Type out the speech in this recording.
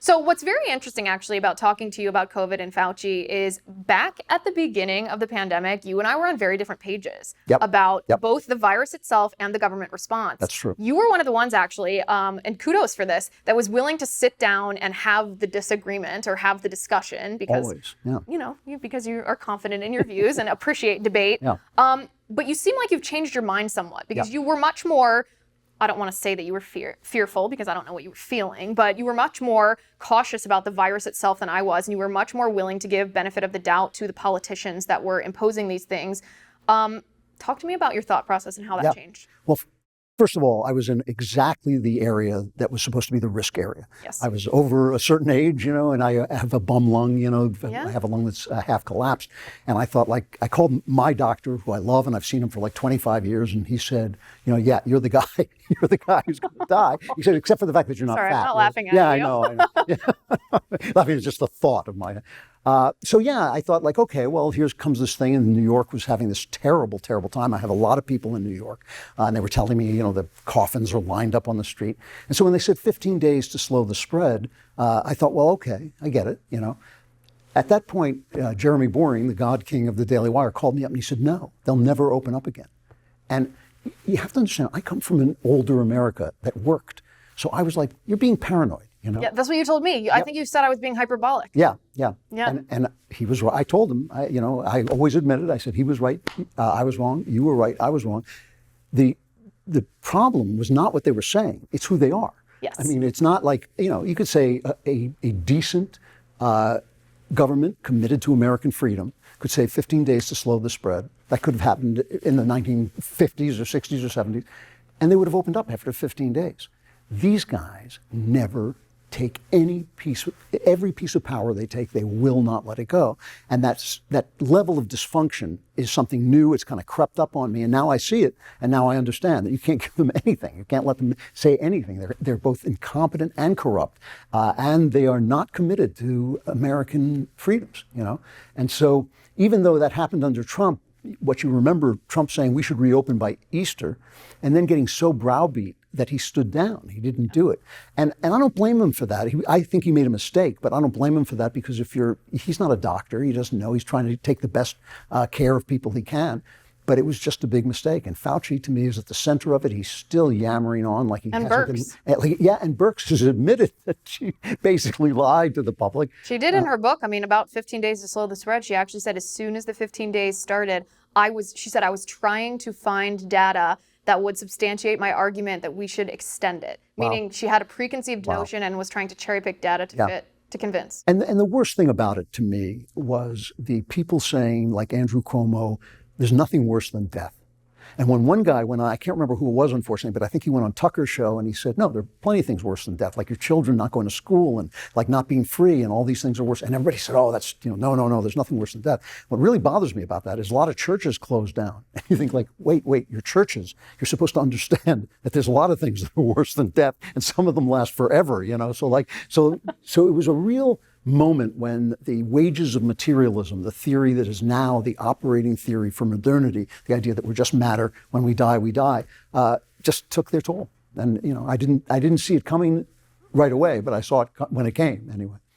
So what's very interesting actually about talking to you about COVID and Fauci is back at the beginning of the pandemic, you and I were on very different pages about both the virus itself and the government response. That's true. You were one of the ones actually, and kudos for this, that was willing to sit down and have the disagreement or have the discussion because, always, yeah. you know, because you are confident in your views and appreciate debate. Yeah. But you seem like you've changed your mind somewhat because you were much more, I don't want to say that you were fearful because I don't know what you were feeling, but you were much more cautious about the virus itself than I was, and you were much more willing to give benefit of the doubt to the politicians that were imposing these things. Talk to me about your thought process and how that changed. Well, first of all, I was in exactly the area that was supposed to be the risk area. Yes. I was over a certain age, you know, and I have a bum lung, you know, I have a lung that's half collapsed. And I thought, like, I called my doctor, who I love, and I've seen him for like 25 years, and he said, you know, yeah, you're the guy, you're the guy who's going to die. He said, except for the fact that you're not Sorry, fat. I'm not laughing at you. I know. Laughing at just the thought of my. So yeah, I thought like, okay, well, here comes this thing, and New York was having this terrible, terrible time. I have a lot of people in New York, and they were telling me, you know, the coffins are lined up on the street. And so when they said 15 days to slow the spread, I thought, well, okay, I get it, you know. At that point, Jeremy Boring, the God King of the Daily Wire, called me up and he said, no, they'll never open up again. And you have to understand, I come from an older America that worked. So I was like, you're being paranoid. You know? Yeah, that's what you told me. I think you said I was being hyperbolic. Yeah. And he was right. I told him, I always admitted, I said, he was right, I was wrong, you were right, I was wrong. The problem was not what they were saying, it's who they are. Yes. I mean, it's not like, you know, you could say a decent government committed to American freedom could say 15 days to slow the spread. That could have happened in the 1950s or 60s or 70s, and they would have opened up after 15 days. These guys never take every piece of power they take, they will not let it go. And that level of dysfunction is something new. It's kind of crept up on me, and now I see it, and now I understand that you can't give them anything. You can't let them say anything. They're both incompetent and corrupt, and they are not committed to American freedoms, you know. And so even though that happened under Trump, what you remember Trump saying we should reopen by Easter, and then getting so browbeat that he stood down. He didn't do it. And I don't blame him for that. I think he made a mistake, but I don't blame him for that because he's not a doctor. He doesn't know. He's trying to take the best care of people he can. But it was just a big mistake. And Fauci, to me, is at the center of it. He's still yammering on like he hasn't Birx. And Birx has admitted that she basically lied to the public. She did in her book, about 15 days to slow the spread. She actually said as soon as the 15 days started, she said I was trying to find data that would substantiate my argument that we should extend it. Wow. Meaning she had a preconceived notion and was trying to cherry pick data to convince. And the worst thing about it to me was the people saying, like Andrew Cuomo, there's nothing worse than death. And when one guy went on, I can't remember who it was, unfortunately, but I think he went on Tucker's show and he said, no, there are plenty of things worse than death, like your children not going to school and like not being free and all these things are worse. And everybody said, oh, that's, no, there's nothing worse than death. What really bothers me about that is a lot of churches closed down. And you think like, wait, your churches, you're supposed to understand that there's a lot of things that are worse than death and some of them last forever, you know? So it was a real moment when the wages of materialism, the theory that is now the operating theory for modernity, the idea that we're just matter, when we die, just took their toll. And I didn't see it coming right away, but I saw it when it came anyway.